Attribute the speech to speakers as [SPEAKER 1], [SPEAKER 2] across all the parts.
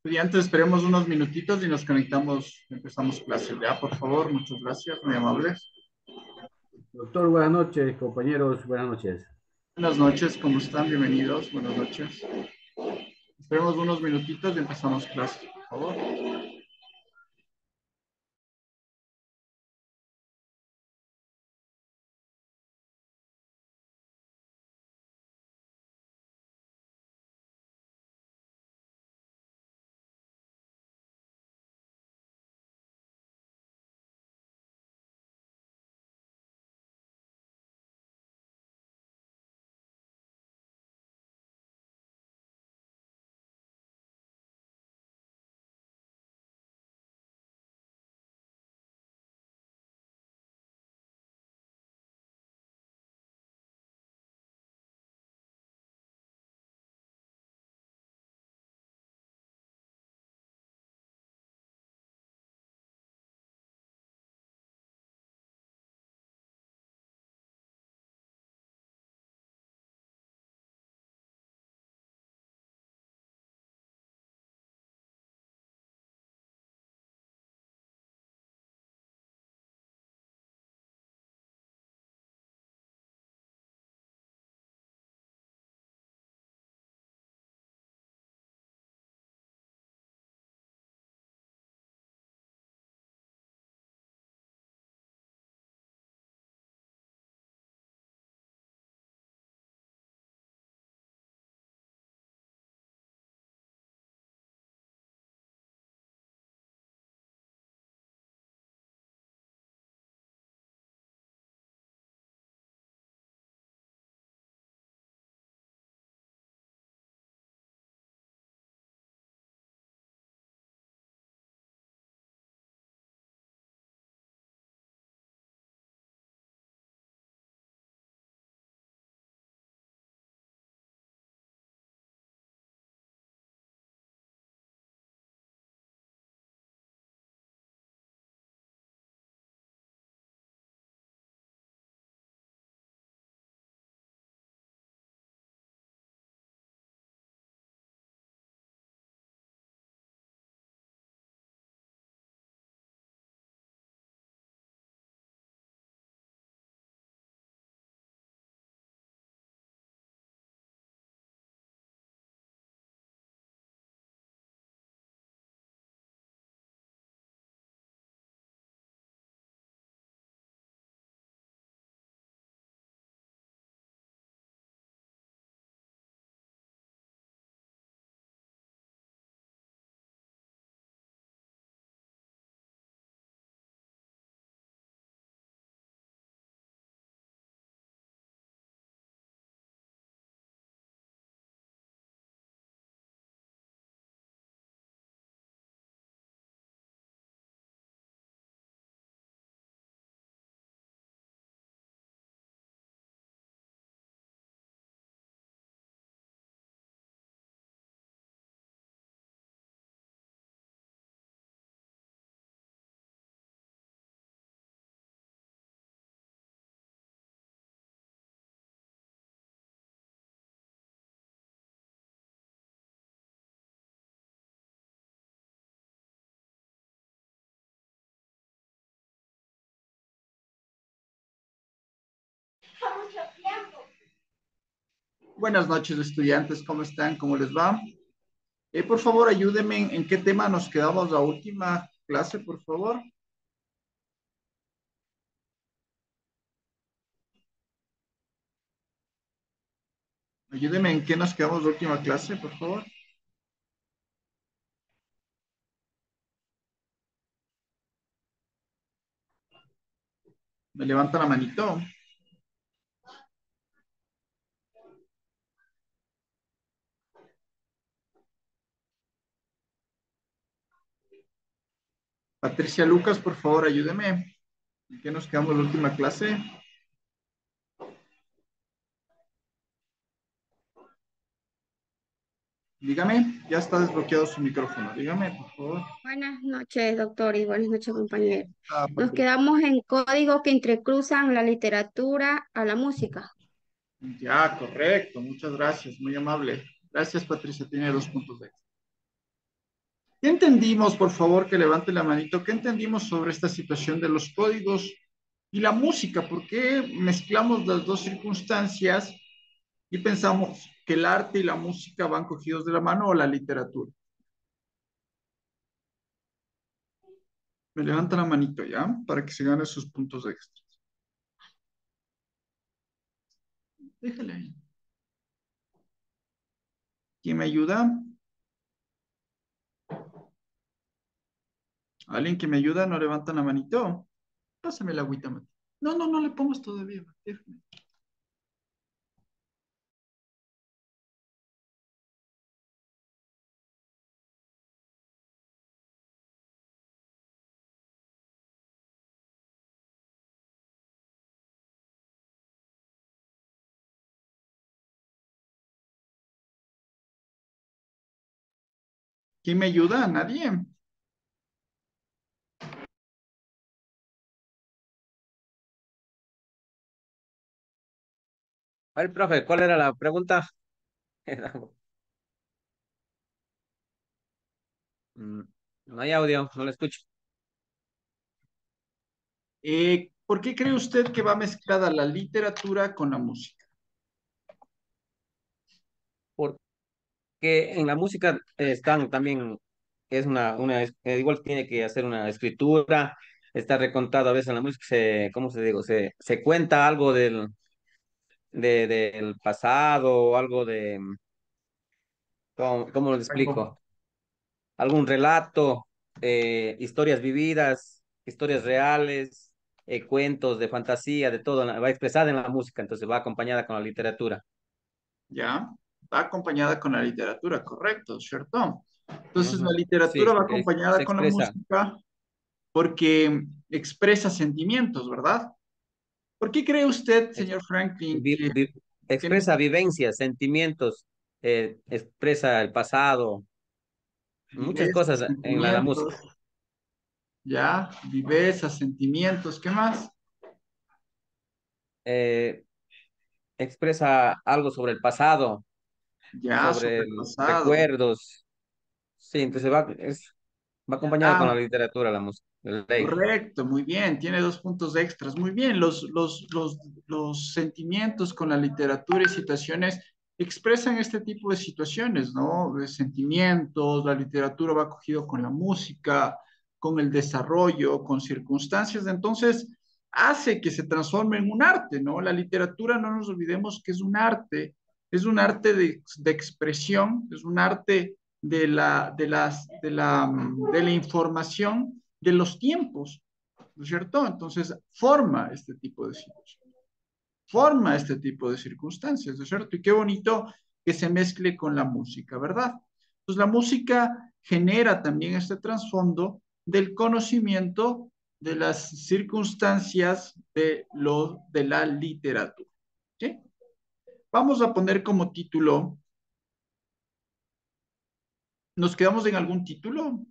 [SPEAKER 1] Estudiantes, esperemos unos minutitos y nos conectamos, empezamos clase. Ya, por favor, muchas gracias, muy amables.
[SPEAKER 2] Doctor, buenas noches, compañeros, buenas noches.
[SPEAKER 1] Buenas noches, ¿cómo están? Bienvenidos, buenas noches. Esperemos unos minutitos y empezamos clase, por favor. Buenas noches, estudiantes, ¿cómo están? ¿Cómo les va? Por favor, ayúdenme en qué tema nos quedamos la última clase, por favor. Ayúdenme en qué nos quedamos la última clase, por favor. Me levanta la manito. Patricia Lucas, por favor, ayúdeme. ¿En qué nos quedamos la última clase? Dígame, ya está desbloqueado su micrófono. Dígame, por favor.
[SPEAKER 3] Buenas noches, doctor, y buenas noches, compañero.
[SPEAKER 1] Ah,
[SPEAKER 3] Nos
[SPEAKER 1] Patricia.
[SPEAKER 3] quedamos en códigos que entrecruzan la literatura a la música.
[SPEAKER 1] Ya, correcto. Muchas gracias. Muy amable. Gracias, Patricia. Tiene 2 puntos extra. ¿Qué entendimos, por favor, que levante la manito? ¿Qué entendimos sobre esta situación de los códigos y la música? ¿Por qué mezclamos las dos circunstancias y pensamos que el arte y la música van cogidos de la mano o la literatura? Me levanta la manito ya para que se gane sus puntos extras. Déjale ahí. ¿Quién me ayuda? ¿Alguien que me ayuda? ¿No levanta la manito? Pásame la agüita, Mati. No, no, no le pongas todavía, Mati. Déjame. ¿Quién me ayuda? Nadie.
[SPEAKER 4] A ver, profe, ¿cuál era la pregunta? Mm, No hay audio, no lo escucho.
[SPEAKER 1] ¿Por qué cree usted que va mezclada la literatura con la música?
[SPEAKER 4] Porque en la música están también, igual tiene que hacer una escritura, está recontado a veces en la música, ¿cómo se digo? Se cuenta algo del pasado, algo ¿cómo lo explico? Algún relato, historias vividas, historias reales, cuentos de fantasía, de todo, va expresada en la música, entonces va acompañada con la literatura.
[SPEAKER 1] ¿Ya? Va acompañada con la literatura, correcto, ¿cierto? Entonces, la
[SPEAKER 4] Ujú. Sí,
[SPEAKER 1] literatura va
[SPEAKER 4] se
[SPEAKER 1] acompañada con la
[SPEAKER 4] expresa,
[SPEAKER 1] música porque expresa sentimientos, ¿verdad? ¿Por qué cree usted,
[SPEAKER 4] ex-
[SPEAKER 1] señor Franklin,
[SPEAKER 4] vi-
[SPEAKER 1] que
[SPEAKER 4] vi-
[SPEAKER 1] tiene
[SPEAKER 4] expresa vivencias, sentimientos, expresa el pasado, muchas
[SPEAKER 1] viveza,
[SPEAKER 4] cosas en la
[SPEAKER 1] sentimientos,
[SPEAKER 4] música.
[SPEAKER 1] ya? Viveza, sentimientos, ¿qué más?
[SPEAKER 4] Eh, Expresa algo sobre el pasado,
[SPEAKER 1] Ya, sobre
[SPEAKER 4] sobre
[SPEAKER 1] el pasado.
[SPEAKER 4] recuerdos. Sí, entonces va acompañado con la
[SPEAKER 1] Ah,
[SPEAKER 4] literatura, la música, de ley.
[SPEAKER 1] correcto, muy bien, tiene 2 puntos extras. Muy bien, los sentimientos con la literatura y situaciones expresan este tipo de situaciones, ¿no? De sentimientos, la literatura va cogido con la música, con el desarrollo, con circunstancias, entonces hace que se transforme en un arte, ¿no? La literatura, no nos olvidemos que es un arte de expresión, es un arte de la información de los tiempos, ¿no es cierto? Entonces, forma este tipo de situaciones, forma este tipo de circunstancias, ¿no es cierto? Y qué bonito que se mezcle con la música, ¿verdad? Pues la música genera también este trasfondo del conocimiento de las circunstancias de la literatura. ¿Sí? Vamos a poner como título, ¿nos quedamos en algún título?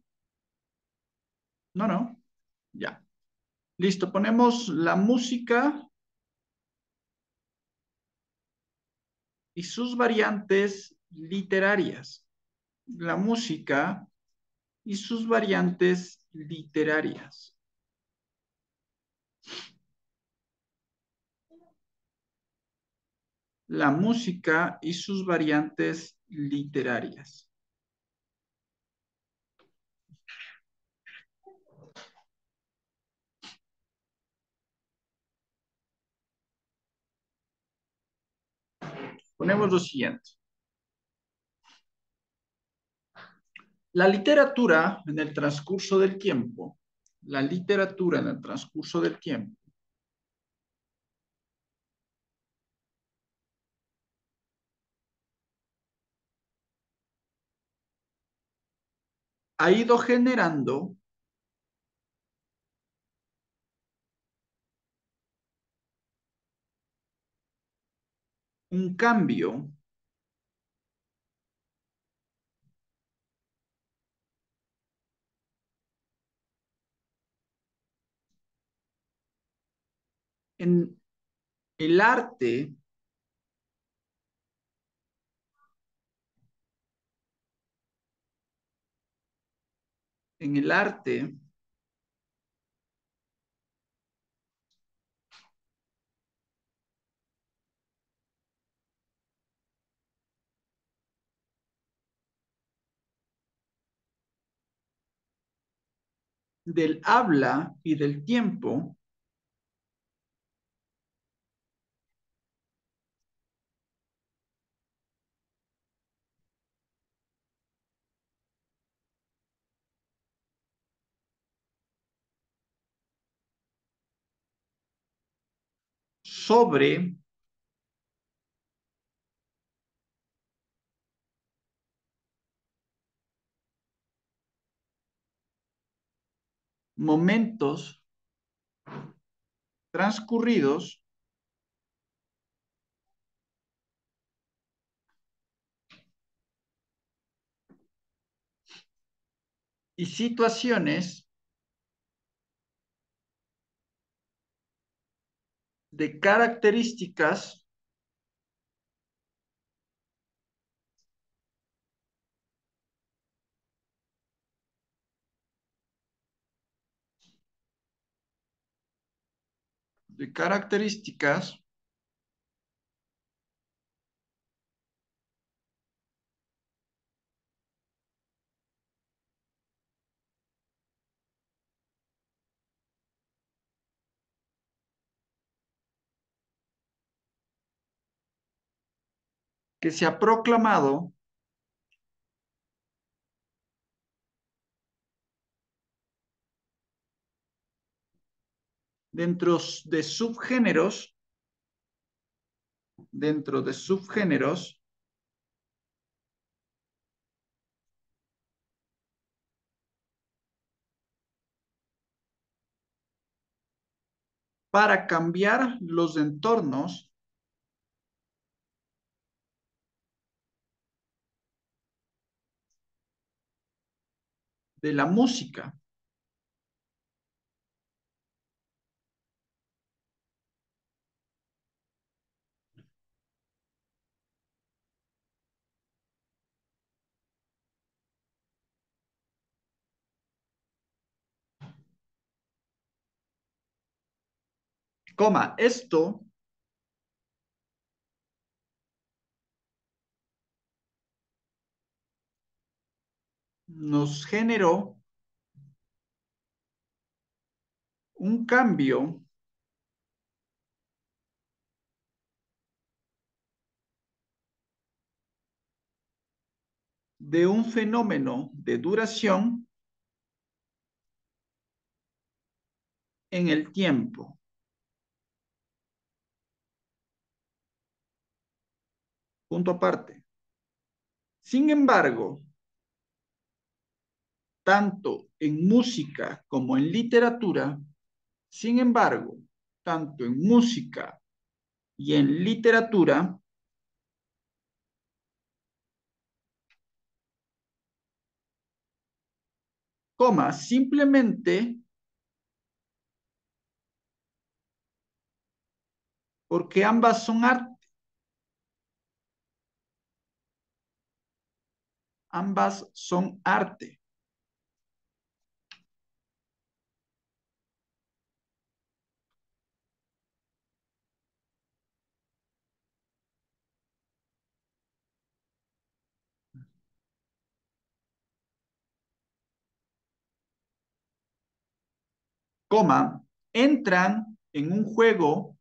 [SPEAKER 1] No, no, ya. Listo, ponemos la música y sus variantes literarias. La música y sus variantes literarias. la música y sus variantes literarias. Ponemos lo siguiente. La literatura en el transcurso del tiempo, la literatura en el transcurso del tiempo, ha ido generando un cambio en el arte en el arte del habla y del tiempo sobre momentos transcurridos y situaciones de características de características que se ha proclamado dentro de subgéneros para cambiar los entornos de la música. Esto nos generó un cambio de un fenómeno de duración en el tiempo. Punto aparte. Sin embargo, tanto en música como en literatura, sin embargo, tanto en música y en literatura, simplemente porque ambas son arte, ambas son arte. coma, entran en un juego,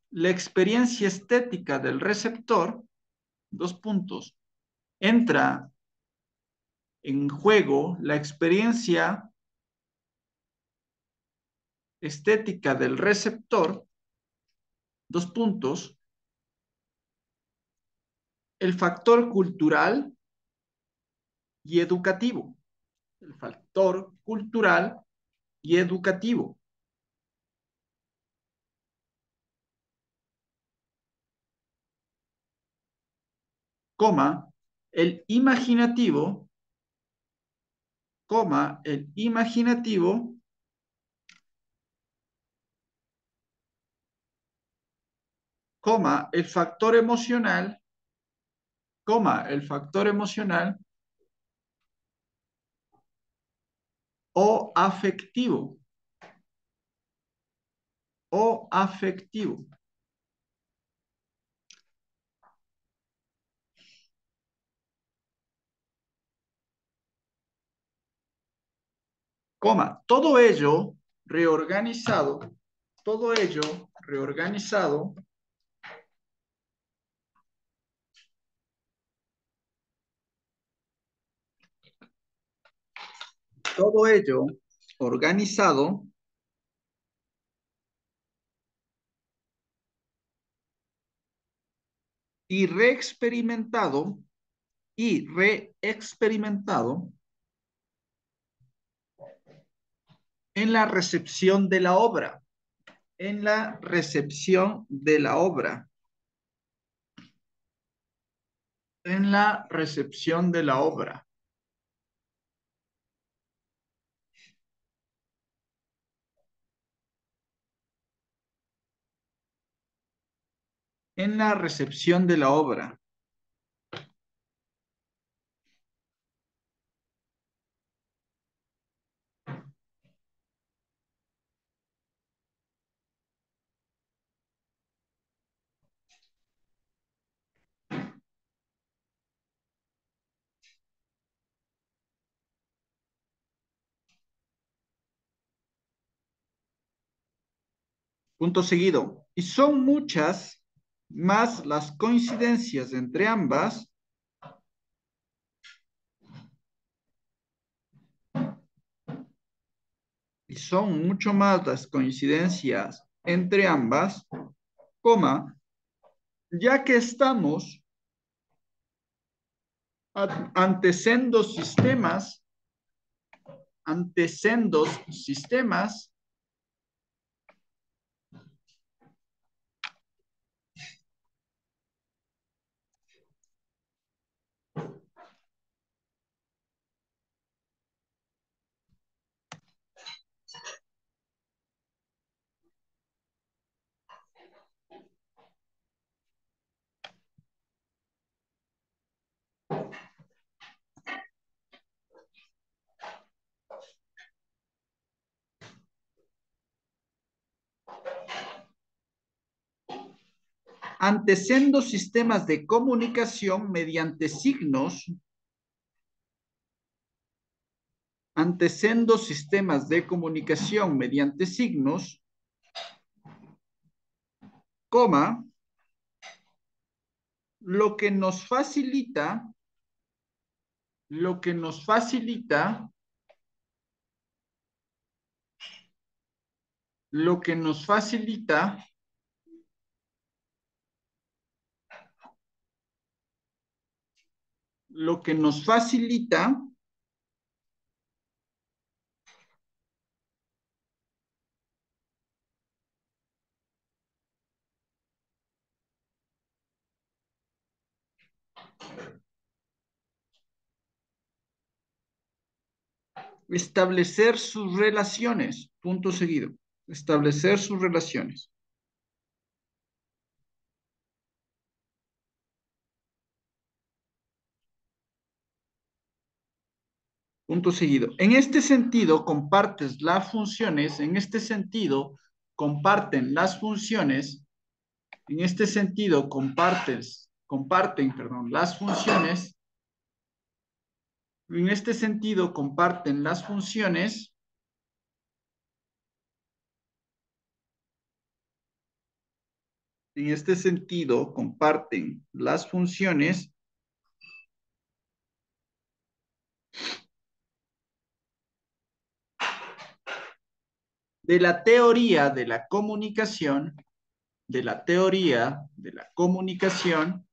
[SPEAKER 1] la experiencia estética del receptor, dos puntos, entra en juego la experiencia estética del receptor, dos puntos, el factor cultural y educativo. El factor cultural y educativo. Coma, el imaginativo, coma, el imaginativo, coma, el factor emocional, coma, el factor emocional o afectivo, o afectivo. Coma, todo ello reorganizado, todo ello reorganizado todo ello organizado y reexperimentado en la recepción de la obra, en la recepción de la obra, en la recepción de la obra. En la recepción de la obra. Punto seguido. Y son muchas más las coincidencias entre ambas y son mucho más las coincidencias entre ambas, coma, ya que estamos ante sendos sistemas ante sendos sistemas de comunicación mediante signos, ante sendos sistemas de comunicación mediante signos, coma, lo que nos facilita, lo que nos facilita, lo que nos facilita lo que nos facilita establecer sus relaciones, punto seguido, establecer sus relaciones. Punto seguido. En este sentido, compartes las funciones, en este sentido, comparten las funciones, en este sentido, comparten, perdón, las funciones En este sentido, comparten las funciones de la teoría de la comunicación, de la teoría de la comunicación,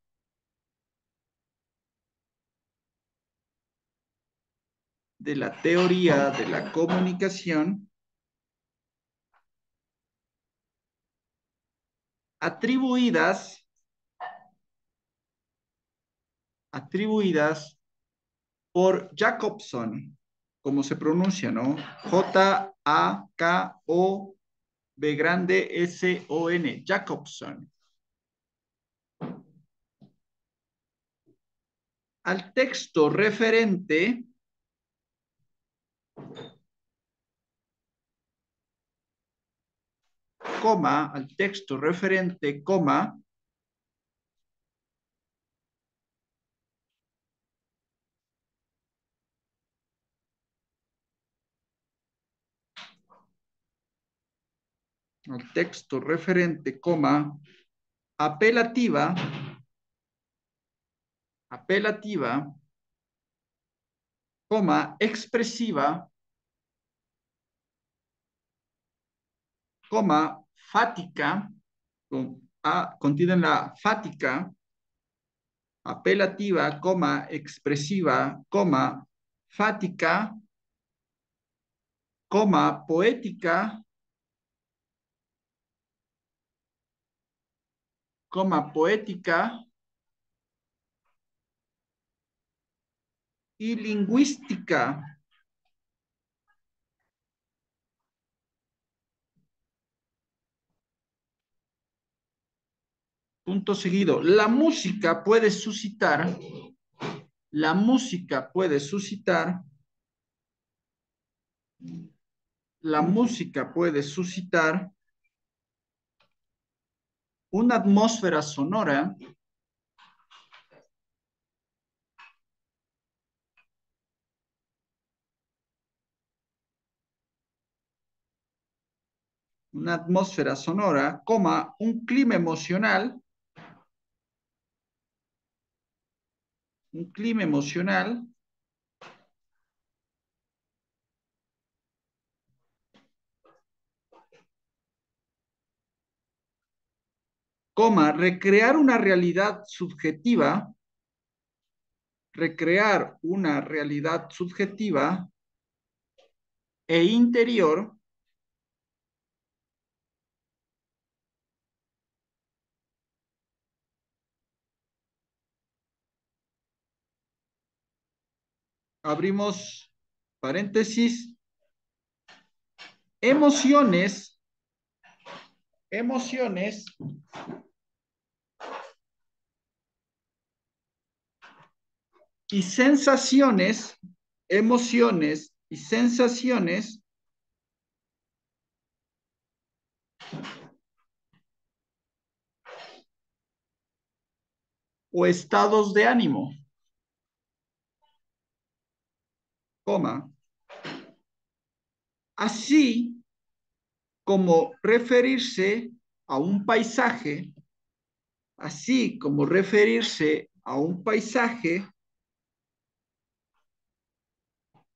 [SPEAKER 1] de la teoría de la comunicación, atribuidas por Jacobson, como se pronuncia, ¿no? J-A-K-O-B grande S-O-N, Jacobson. Al texto referente coma, al texto referente, coma, al texto referente, coma, apelativa, coma, expresiva, coma, fática, contienen la fática, apelativa, coma, expresiva, coma, fática, coma, poética, coma, poética y lingüística. Punto seguido. La música puede suscitar una atmósfera sonora coma, un clima emocional, coma, recrear una realidad subjetiva e interior, abrimos paréntesis, emociones y sensaciones, o estados de ánimo, coma, así como referirse a un paisaje,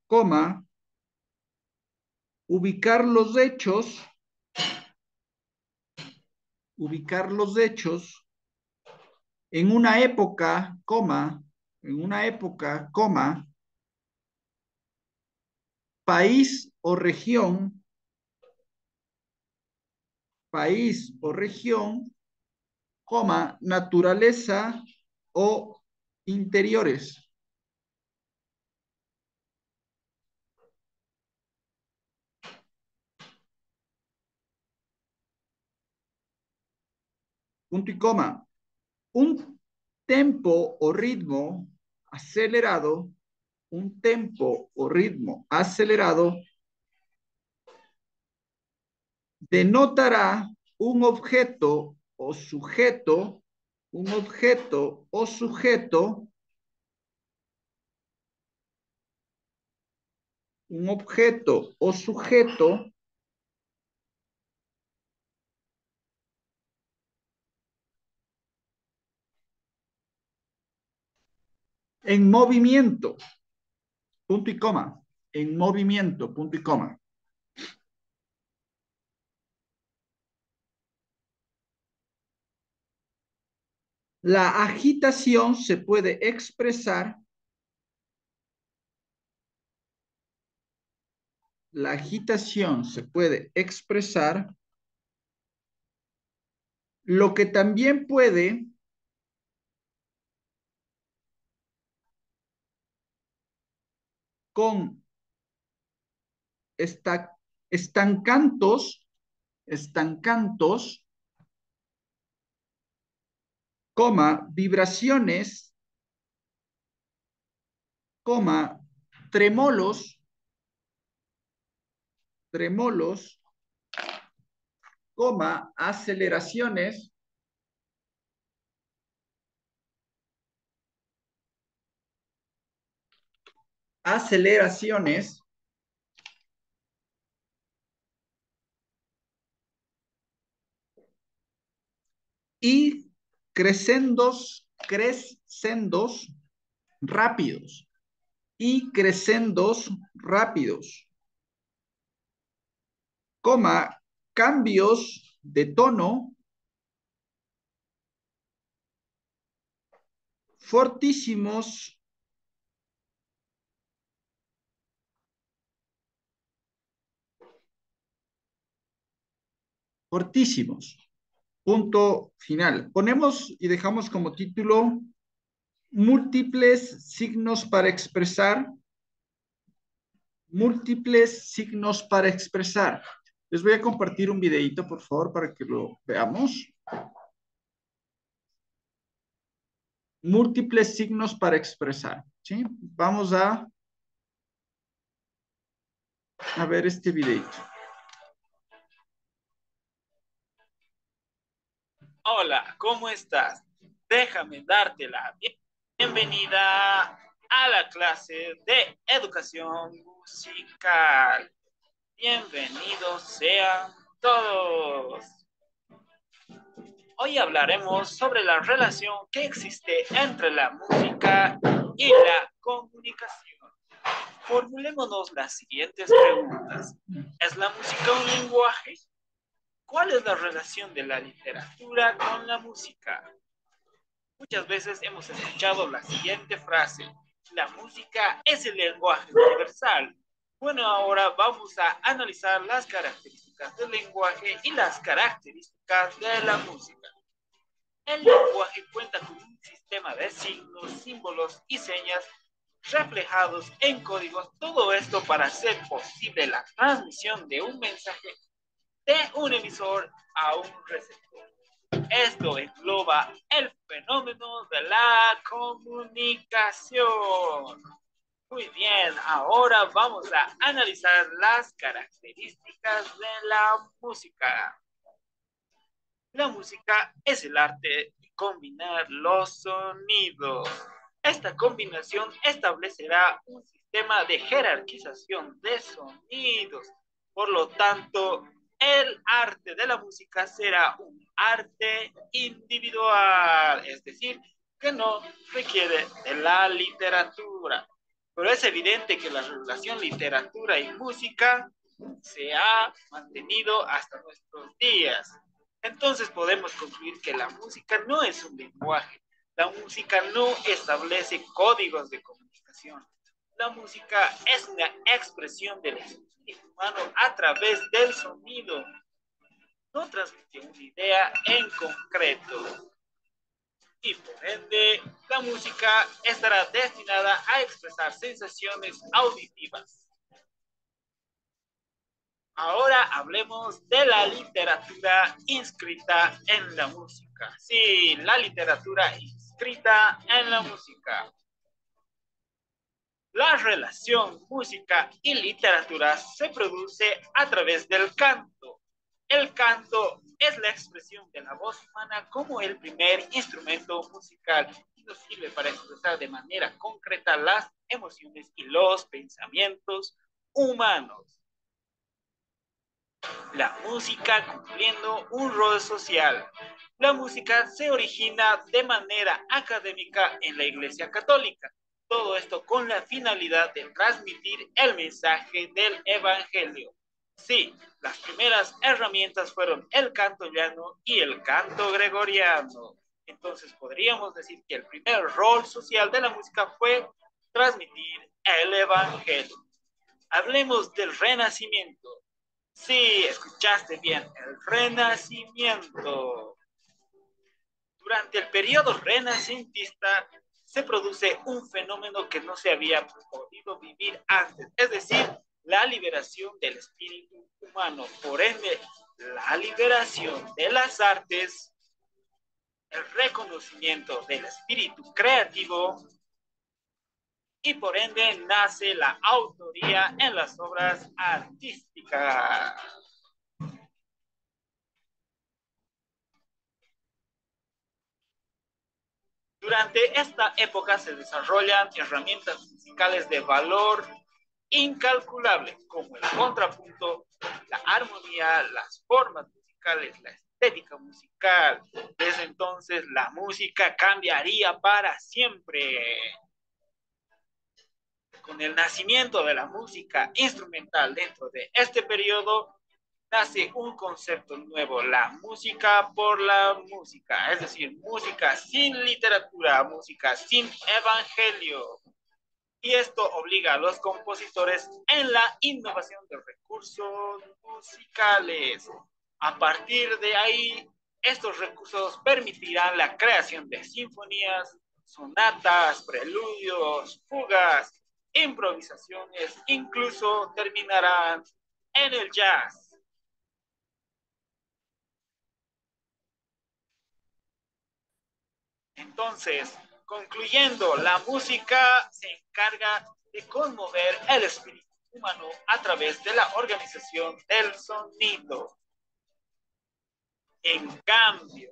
[SPEAKER 1] coma, ubicar los hechos en una época, país o región, coma, naturaleza o interiores. Punto y coma. Un tempo o ritmo acelerado, denotará un objeto o sujeto, un objeto o sujeto en movimiento, punto y coma, en movimiento, punto y coma. La agitación se puede expresar, la agitación se puede expresar, lo que también puede con estancantos, coma, vibraciones, coma, tremolos, coma, aceleraciones, y crescendos rápidos, y crescendos rápidos, coma, cambios de tono fortísimos, fortísimos. Punto final. Ponemos y dejamos como título múltiples signos para expresar, múltiples signos para expresar. Les voy a compartir un videito, por favor, para que lo veamos. Múltiples signos para expresar, ¿sí? Vamos a ver este videito.
[SPEAKER 5] Hola, ¿cómo estás? Déjame darte la bienvenida a la clase de educación musical. Bienvenidos sean todos. Hoy hablaremos sobre la relación que existe entre la música y la comunicación. Formulémonos las siguientes preguntas. ¿Es la música un lenguaje? ¿Cuál es la relación de la literatura con la música? Muchas veces hemos escuchado la siguiente frase: la música es el lenguaje universal. Bueno, ahora vamos a analizar las características del lenguaje y las características de la música. El lenguaje cuenta con un sistema de signos, símbolos y señas reflejados en códigos. Todo esto para hacer posible la transmisión de un mensaje de un emisor a un receptor. Esto engloba el fenómeno de la comunicación. Muy bien, ahora vamos a analizar las características de la música. La música es el arte de combinar los sonidos. Esta combinación establecerá un sistema de jerarquización de sonidos. Por lo tanto, el arte de la música será un arte individual, es decir, que no requiere de la literatura. Pero es evidente que la relación literatura y música se ha mantenido hasta nuestros días. Entonces podemos concluir que la música no es un lenguaje. La música no establece códigos de comunicación. La música es una expresión del espíritu humano a través del sonido. No transmite una idea en concreto. Y por ende, la música estará destinada a expresar sensaciones auditivas. Ahora hablemos de la literatura inscrita en la música. Sí, la literatura inscrita en la música. La relación música y literatura se produce a través del canto. El canto es la expresión de la voz humana como el primer instrumento musical y nos sirve para expresar de manera concreta las emociones y los pensamientos humanos. La música cumpliendo un rol social. La música se origina de manera académica en la Iglesia Católica. Todo esto con la finalidad de transmitir el mensaje del Evangelio. Sí, las primeras herramientas fueron el canto llano y el canto gregoriano. Entonces podríamos decir que el primer rol social de la música fue transmitir el Evangelio. Hablemos del Renacimiento. Sí, escuchaste bien, el Renacimiento. Durante el periodo renacentista se produce un fenómeno que no se había podido vivir antes, es decir, la liberación del espíritu humano. Por ende, la liberación de las artes, el reconocimiento del espíritu creativo y por ende nace la autoría en las obras artísticas. Durante esta época se desarrollan herramientas musicales de valor incalculable, como el contrapunto, la armonía, las formas musicales, la estética musical. Desde entonces la música cambiaría para siempre. Con el nacimiento de la música instrumental dentro de este periodo, nace un concepto nuevo, la música por la música, es decir, música sin literatura, música sin evangelio. Y esto obliga a los compositores en la innovación de recursos musicales. A partir de ahí, estos recursos permitirán la creación de sinfonías, sonatas, preludios, fugas, improvisaciones, incluso terminarán en el jazz. Entonces, concluyendo, la música se encarga de conmover el espíritu humano a través de la organización del sonido. En cambio,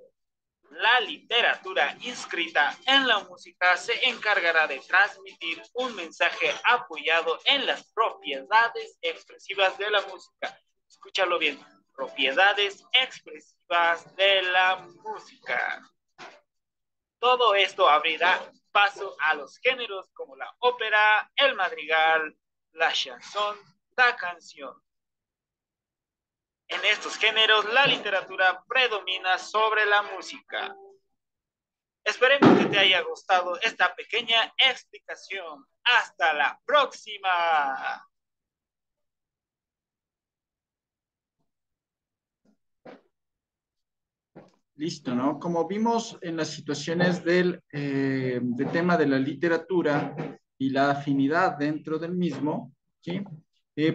[SPEAKER 5] la literatura inscrita en la música se encargará de transmitir un mensaje apoyado en las propiedades expresivas de la música. Escúchalo bien, propiedades expresivas de la música. Todo esto abrirá paso a los géneros como la ópera, el madrigal, la chanson, la canción. En estos géneros, la literatura predomina sobre la música. Esperemos que te haya gustado esta pequeña explicación. Hasta la próxima.
[SPEAKER 1] Listo, ¿no? Como vimos en las situaciones del tema de la literatura y la afinidad dentro del mismo, ¿sí?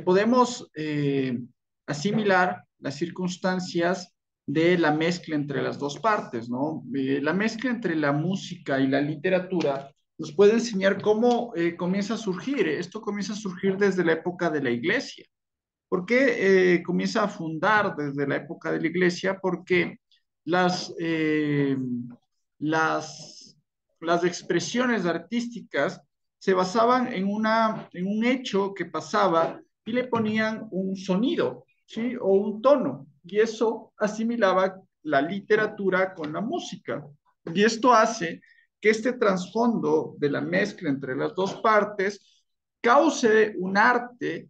[SPEAKER 1] Podemos asimilar las circunstancias de la mezcla entre las dos partes, ¿no? La mezcla entre la música y la literatura nos puede enseñar cómo comienza a surgir. Esto comienza a surgir desde la época de la iglesia. ¿Por qué comienza a fundar desde la época de la iglesia? Porque las, eh, las, las expresiones artísticas se basaban en un hecho que pasaba y le ponían un sonido, ¿sí? O un tono. Y eso asimilaba la literatura con la música. Y esto hace que este trasfondo de la mezcla entre las dos partes cause un arte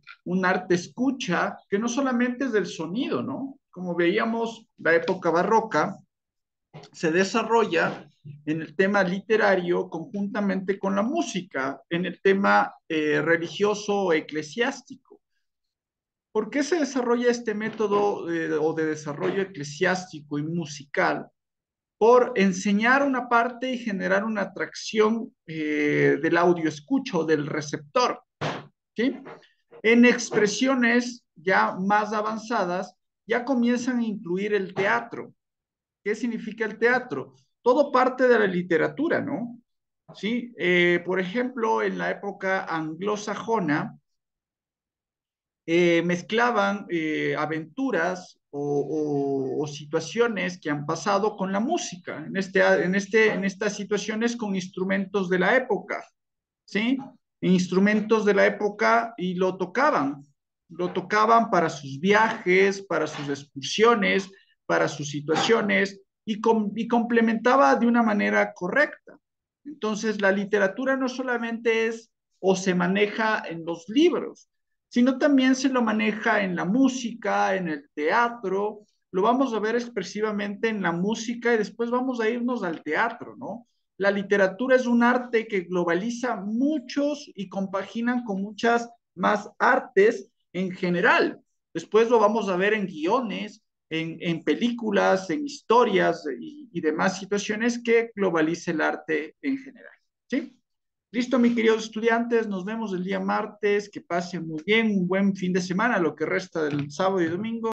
[SPEAKER 1] escucha, que no solamente es del sonido, ¿no? Como veíamos, la época barroca se desarrolla en el tema literario conjuntamente con la música, en el tema religioso o eclesiástico. ¿Por qué se desarrolla este método o de desarrollo eclesiástico y musical? Por enseñar una parte y generar una atracción del audio escucho, del receptor, ¿sí? En expresiones ya más avanzadas, ya comienzan a incluir el teatro. ¿Qué significa el teatro? Todo parte de la literatura, ¿no? ¿Sí? Por ejemplo, en la época anglosajona, mezclaban aventuras o situaciones que han pasado con la música, en estas situaciones con instrumentos de la época, ¿sí? Instrumentos de la época y lo tocaban. lo tocaban para sus viajes, para sus excursiones, para sus situaciones y complementaba de una manera correcta. Entonces, la literatura no solamente es o se maneja en los libros, sino también se lo maneja en la música, en el teatro, lo vamos a ver expresivamente en la música y después vamos a irnos al teatro, ¿no? La literatura es un arte que globaliza muchos y compaginan con muchas más artes en general. Después lo vamos a ver en guiones, en películas, en historias y demás situaciones que globaliza el arte en general. ¿Sí? Listo, mis queridos estudiantes, nos vemos el día martes, que pasen muy bien, un buen fin de semana, lo que resta del sábado y domingo.